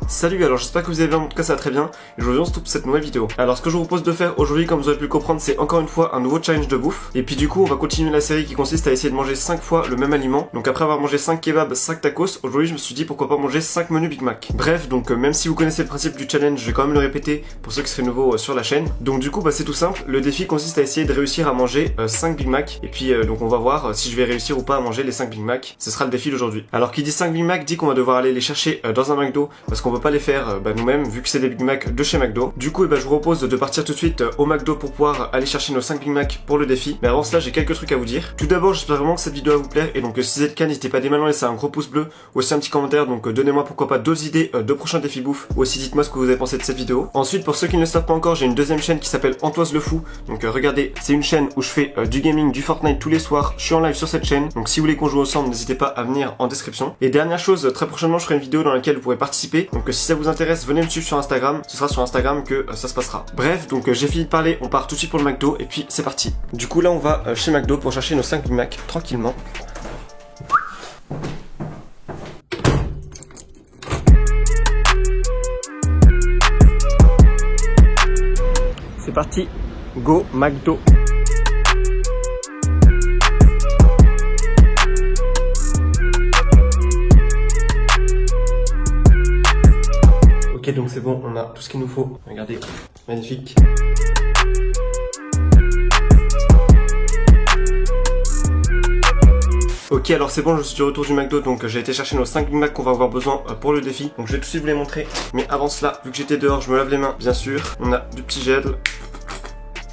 Salut, alors j'espère que vous allez bien, en tout cas ça va très bien, et aujourd'hui on se retrouve pour cette nouvelle vidéo. Alors ce que je vous propose de faire aujourd'hui, comme vous avez pu le comprendre, c'est encore une fois un nouveau challenge de bouffe. Et puis du coup on va continuer la série qui consiste à essayer de manger 5 fois le même aliment. Donc après avoir mangé 5 kebabs, 5 tacos, aujourd'hui je me suis dit pourquoi pas manger 5 menus Big Mac. Bref, donc même si vous connaissez le principe du challenge, je vais quand même le répéter pour ceux qui seraient nouveaux sur la chaîne. Donc du coup c'est tout simple, le défi consiste à essayer de réussir à manger 5 Big Mac. Et puis donc on va voir si je vais réussir ou pas à manger les 5 Big Mac. Ce sera le défi d'aujourd'hui. Alors qui dit 5 Big Mac dit qu'on va devoir aller les chercher dans un McDo, parce qu'on peut pas les faire nous-mêmes vu que c'est des Big Mac de chez McDo. Du coup je vous propose de partir tout de suite au McDo pour pouvoir aller chercher nos 5 Big Mac pour le défi. Mais avant cela j'ai quelques trucs à vous dire. Tout d'abord j'espère vraiment que cette vidéo va vous plaire, et donc si c'est le cas n'hésitez pas dès maintenant à laisser un gros pouce bleu ou aussi un petit commentaire. Donc donnez-moi pourquoi pas d'autres idées de prochains défis bouffe, ou aussi dites-moi ce que vous avez pensé de cette vidéo. Ensuite pour ceux qui ne le savent pas encore, j'ai une deuxième chaîne qui s'appelle Antoise le Fou. Donc regardez, c'est une chaîne où je fais du gaming, du Fortnite tous les soirs. Je suis en live sur cette chaîne, donc si vous voulez qu'on joue ensemble n'hésitez pas à venir en description. Et dernière chose, très prochainement je ferai une vidéo dans laquelle vous pourrez participer. Donc si ça vous intéresse, venez me suivre sur Instagram. Ce sera sur Instagram que ça se passera. Bref, donc j'ai fini de parler, on part tout de suite pour le McDo et puis c'est parti. Du coup là on va chez McDo pour chercher nos 5 Big Mac tranquillement. C'est parti, go McDo. Ok, donc c'est bon, on a tout ce qu'il nous faut. Regardez, magnifique. Ok, alors c'est bon, je suis du retour du McDo, donc j'ai été chercher nos 5 Big Mac qu'on va avoir besoin pour le défi. Donc je vais tout de suite vous les montrer. Mais avant cela, vu que j'étais dehors, je me lave les mains, bien sûr. On a du petit gel.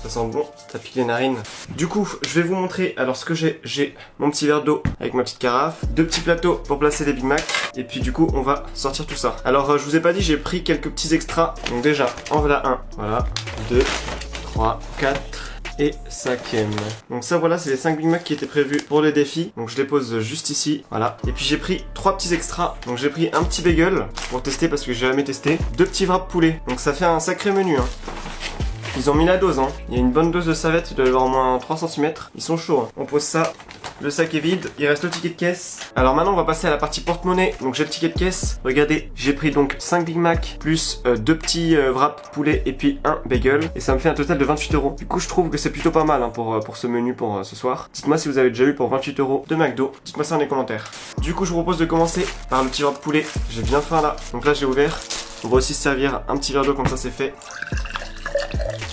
Ça sent bon, ça pique les narines. Du coup, je vais vous montrer alors ce que j'ai mon petit verre d'eau avec ma petite carafe, 2 petits plateaux pour placer les Big Mac, et puis du coup, on va sortir tout ça. Alors, je vous ai pas dit, j'ai pris quelques petits extras. Donc déjà, en voilà un, voilà, 2, 3, 4 et 5e. Donc ça voilà, c'est les 5 Big Mac qui étaient prévus pour le défi. Donc je les pose juste ici, voilà. Et puis j'ai pris 3 petits extras. Donc j'ai pris un petit bagel pour tester parce que j'ai jamais testé, 2 petits wraps poulet. Donc ça fait un sacré menu hein. Ils ont mis la dose hein. Il y a une bonne dose de savette, il doit y avoir au moins 3 cm. Ils sont chauds hein. On pose ça, le sac est vide, il reste le ticket de caisse. Alors maintenant on va passer à la partie porte-monnaie. Donc j'ai le ticket de caisse, regardez, j'ai pris donc 5 Big Mac plus 2 petits wraps poulet et puis un bagel. Et ça me fait un total de 28 €. Du coup je trouve que c'est plutôt pas mal hein, pour ce menu pour ce soir. Dites-moi si vous avez déjà eu pour 28 € de McDo, dites-moi ça dans les commentaires. Du coup je vous propose de commencer par le petit wrap poulet. J'ai bien faim là, donc là j'ai ouvert. On va aussi se servir un petit verre d'eau, comme ça c'est fait.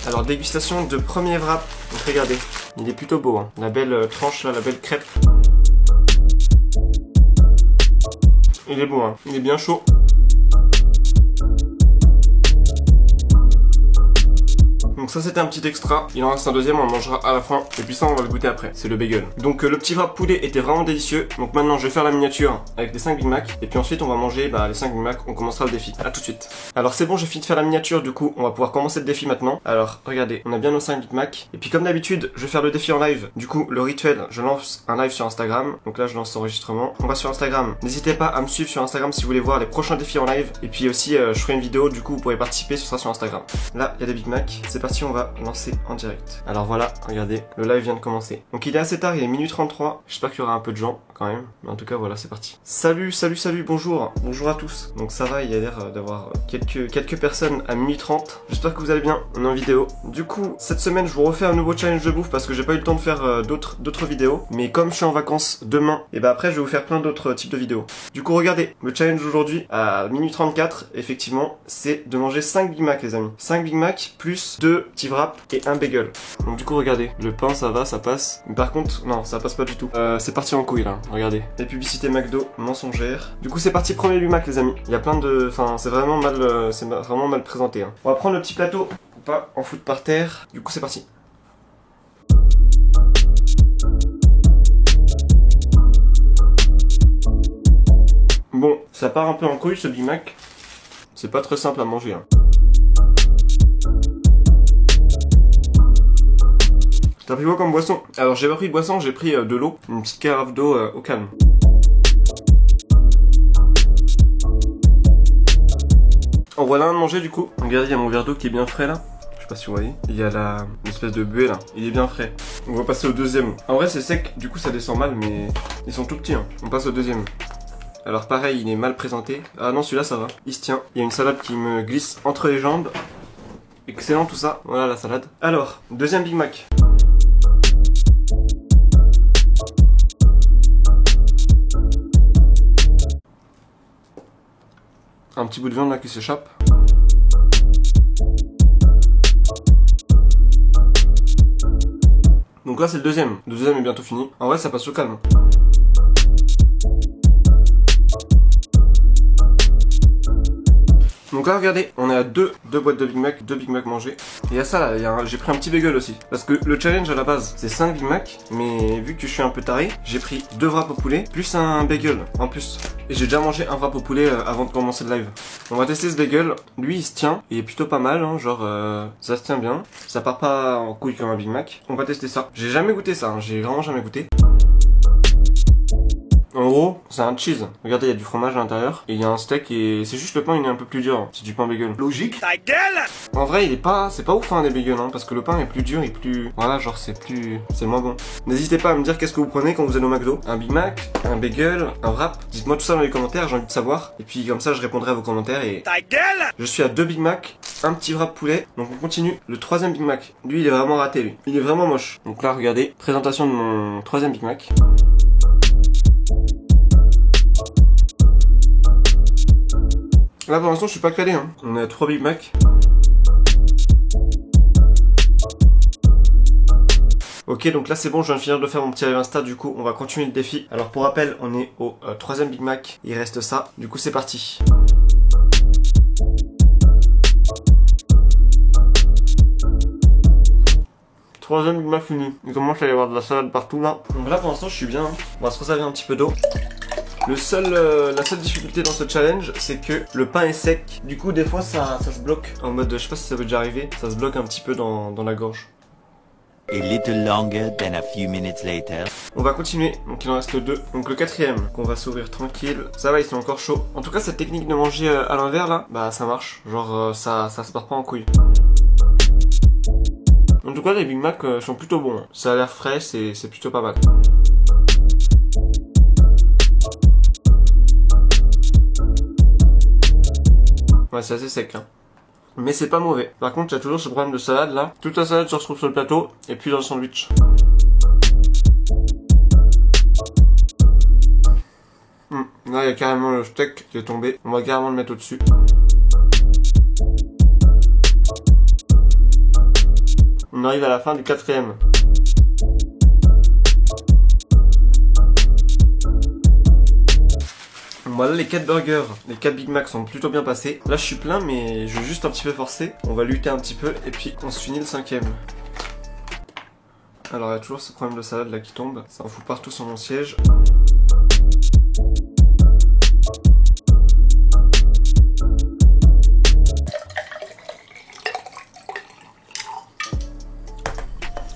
Alors dégustation de premier wrap, donc regardez, il est plutôt beau hein. La belle tranche là, la belle crêpe. Il est beau hein, il est bien chaud. Donc ça c'était un petit extra, il en reste un deuxième, on le mangera à la fin, et puis ça on va le goûter après, c'est le bagel. Donc le petit wrap poulet était vraiment délicieux, donc maintenant je vais faire la miniature avec les 5 Big Mac, et puis ensuite on va manger les 5 Big Mac, on commencera le défi, à tout de suite. Alors c'est bon, j'ai fini de faire la miniature, du coup on va pouvoir commencer le défi maintenant. Alors regardez, on a bien nos 5 Big Mac, et puis comme d'habitude je vais faire le défi en live. Du coup le rituel, je lance un live sur Instagram, donc là je lance l'enregistrement, on va sur Instagram. N'hésitez pas à me suivre sur Instagram si vous voulez voir les prochains défis en live, et puis aussi je ferai une vidéo, du coup vous pourrez participer, ce sera sur Instagram. Là il y a des Big Mac, c'est parti, on va lancer en direct. Alors voilà, regardez, le live vient de commencer. Donc il est assez tard, il est minuit 33. J'espère qu'il y aura un peu de gens quand même. Mais en tout cas voilà, c'est parti. Salut, bonjour. Bonjour à tous. Donc ça va, il y a l'air d'avoir quelques personnes à minuit 30. J'espère que vous allez bien. On est en vidéo. Du coup, cette semaine je vous refais un nouveau challenge de bouffe parce que j'ai pas eu le temps de faire d'autres vidéos. Mais comme je suis en vacances demain, et bah après je vais vous faire plein d'autres types de vidéos. Du coup regardez, le challenge d'aujourd'hui à minuit 34, effectivement, c'est de manger 5 Big Mac les amis. 5 Big Mac plus 2 petits wraps et un bagel. Donc du coup regardez, le pain ça va, ça passe. Mais par contre, non, ça passe pas du tout. C'est parti en couille là, regardez. Les publicités McDo, mensongères. Du coup c'est parti, premier Big Mac les amis. Il y a plein de... Enfin c'est vraiment mal présenté hein. On va prendre le petit plateau pour pas en foutre par terre. Du coup c'est parti. Bon, ça part un peu en couille ce Big Mac. C'est pas très simple à manger hein. T'as pris quoi comme boisson? Alors j'ai pas pris de boisson, j'ai pris de l'eau, une petite carafe d'eau au calme. En voilà un de manger du coup. Regardez, il y a mon verre d'eau qui est bien frais là. Je sais pas si vous voyez. Il y a une espèce de buée là. Il est bien frais. On va passer au deuxième. En vrai c'est sec, du coup ça descend mal mais ils sont tout petits hein. On passe au deuxième. Alors pareil, il est mal présenté. Ah non, celui-là ça va, il se tient. Il y a une salade qui me glisse entre les jambes. Excellent tout ça, voilà la salade. Alors, deuxième Big Mac. Un petit bout de viande là qui s'échappe. Donc là c'est le deuxième. Le deuxième est bientôt fini. En vrai ça passe au calme. Donc là regardez, on est à deux boîtes de Big Mac, 2 Big Mac mangés. Et à ça là, j'ai pris un petit bagel aussi. Parce que le challenge à la base c'est 5 Big Mac. Mais vu que je suis un peu taré, j'ai pris 2 wraps au poulet plus un bagel en plus. Et j'ai déjà mangé un wrap au poulet avant de commencer le live. On va tester ce bagel. Lui il se tient, il est plutôt pas mal hein, genre ça se tient bien. Ça part pas en couille comme un Big Mac. On va tester ça. J'ai jamais goûté ça, hein. J'ai vraiment jamais goûté. En gros, c'est un cheese. Regardez, il y a du fromage à l'intérieur. Et il y a un steak et c'est juste le pain, il est un peu plus dur. C'est du pain bagel. Logique. Ta gueule! En vrai, c'est pas ouf hein, les bagels, hein, parce que le pain est plus dur et plus... Voilà, genre c'est moins bon. N'hésitez pas à me dire qu'est-ce que vous prenez quand vous allez au McDo. Un Big Mac, un bagel, un wrap. Dites-moi tout ça dans les commentaires, j'ai envie de savoir. Et puis comme ça, je répondrai à vos commentaires et... Ta gueule! Je suis à 2 Big Mac, un petit wrap poulet. Donc on continue. Le troisième Big Mac. Lui, il est vraiment raté, lui. Il est vraiment moche. Donc là, regardez. Présentation de mon troisième Big Mac. Là pour l'instant je suis pas calé hein. On est à 3 Big Mac. Ok donc là c'est bon, je viens de finir de faire mon petit live Insta, du coup on va continuer le défi. Alors pour rappel on est au 3ème Big Mac, il reste ça, du coup c'est parti. Troisième Big Mac fini, il commence à y avoir de la salade partout là. Donc là pour l'instant je suis bien, hein. On va se resservir un petit peu d'eau. La seule difficulté dans ce challenge, c'est que le pain est sec. Du coup, des fois, ça se bloque. En mode, je sais pas si ça veut déjà arriver, ça se bloque un petit peu dans la gorge. A little longer than a few minutes later. On va continuer, donc il en reste 2. Donc le 4ème, qu'on va s'ouvrir tranquille. Ça va, ils sont encore chauds. En tout cas, cette technique de manger à l'envers là, bah ça marche. Genre, ça se part pas en couille. En tout cas, les Big Mac sont plutôt bons. Ça a l'air frais, c'est plutôt pas mal. Ouais, c'est assez sec, hein. Mais c'est pas mauvais. Par contre, il y a toujours ce problème de salade là. Toute la salade se retrouve sur le plateau et puis dans le sandwich. Là, il y a carrément le steak qui est tombé. On va carrément le mettre au-dessus. On arrive à la fin du 4ème. Voilà, les 4 burgers, les 4 Big Mac sont plutôt bien passés. Là je suis plein mais je vais juste un petit peu forcer. On va lutter un petit peu et puis on se finit le 5ème. Alors il y a toujours ce problème de salade là qui tombe. Ça en fout partout sur mon siège.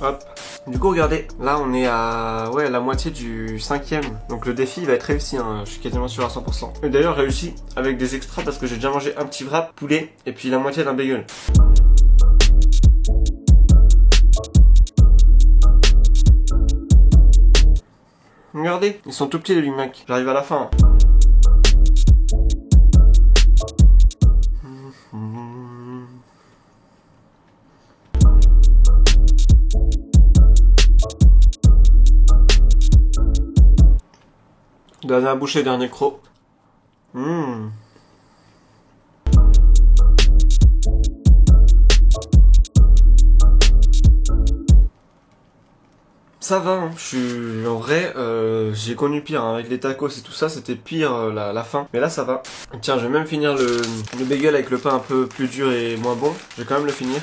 Hop. Du coup regardez, là on est à la moitié du 5ème. Donc le défi il va être réussi, hein. Je suis quasiment sûr à 100%. Et d'ailleurs réussi avec des extras parce que j'ai déjà mangé un petit wrap poulet et puis la moitié d'un bagel. Regardez, ils sont tout petits les Big Mac. J'arrive à la fin. Dernière bouchée, dernier croc. Ça va, hein. En vrai, j'ai connu pire, hein. Avec les tacos et tout ça, c'était pire la fin. Mais là, ça va. Tiens, je vais même finir le bagel avec le pain un peu plus dur et moins bon. Je vais quand même le finir.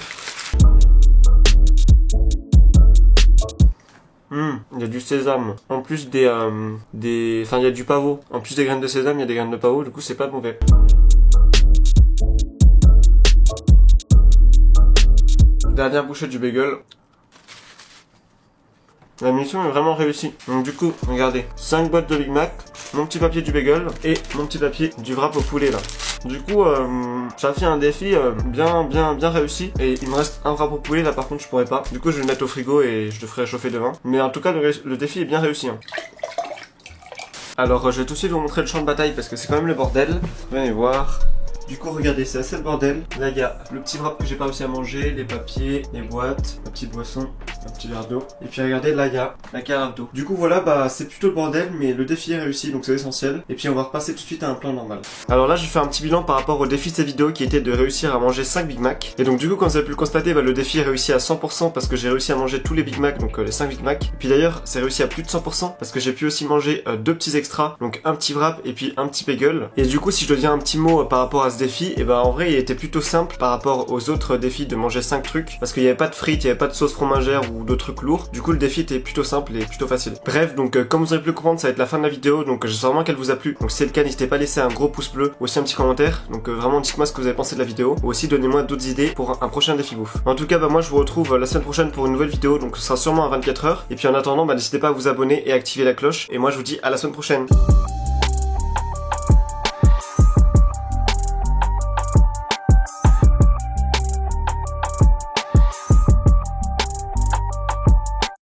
Il y a du sésame. En plus enfin, il y a du pavot. En plus des graines de sésame, il y a des graines de pavot. Du coup, c'est pas mauvais. Dernière bouchée du bagel. La mission est vraiment réussie. Donc du coup, regardez, 5 boîtes de Big Mac, mon petit papier du bagel et mon petit papier du wrap au poulet là. Du coup, ça fait un défi bien réussi. Et il me reste un wrap au poulet là, par contre je pourrais pas. Du coup je vais le mettre au frigo et je le ferai chauffer demain. Mais en tout cas le défi est bien réussi, hein. Alors je vais tout de suite vous montrer le champ de bataille parce que c'est quand même le bordel. Venez voir. Du coup regardez, c'est assez le bordel. Là il y a le petit wrap que j'ai pas réussi à manger, les papiers, les boîtes, ma petite boisson, un petit verre d'eau. Et puis regardez, là il y a la carafe d'eau. Du coup voilà, bah c'est plutôt le bordel, mais le défi est réussi, donc c'est essentiel. Et puis on va repasser tout de suite à un plan normal. Alors là je vais faire un petit bilan par rapport au défi de cette vidéo qui était de réussir à manger 5 Big Mac. Et donc du coup comme vous avez pu le constater, bah, le défi est réussi à 100% parce que j'ai réussi à manger tous les Big Mac, donc les 5 Big Mac. Et puis d'ailleurs c'est réussi à plus de 100% parce que j'ai pu aussi manger 2 petits extras, donc un petit wrap et puis un petit bagel. Et du coup si je dois dire un petit mot par rapport à ce défi, et bah en vrai il était plutôt simple par rapport aux autres défis de manger 5 trucs parce qu'il n'y avait pas de frites, il n'y avait pas de sauce fromagère ou d'autres trucs lourds. Du coup le défi était plutôt simple et plutôt facile. Bref, donc comme vous avez pu le comprendre, ça va être la fin de la vidéo, donc j'espère vraiment qu'elle vous a plu. Donc si c'est le cas, n'hésitez pas à laisser un gros pouce bleu ou aussi un petit commentaire. Donc vraiment dites-moi ce que vous avez pensé de la vidéo ou aussi donnez-moi d'autres idées pour un prochain défi bouffe. En tout cas bah moi je vous retrouve la semaine prochaine pour une nouvelle vidéo, donc ce sera sûrement à 24 h. Et puis en attendant bah n'hésitez pas à vous abonner et à activer la cloche. Et moi je vous dis à la semaine prochaine.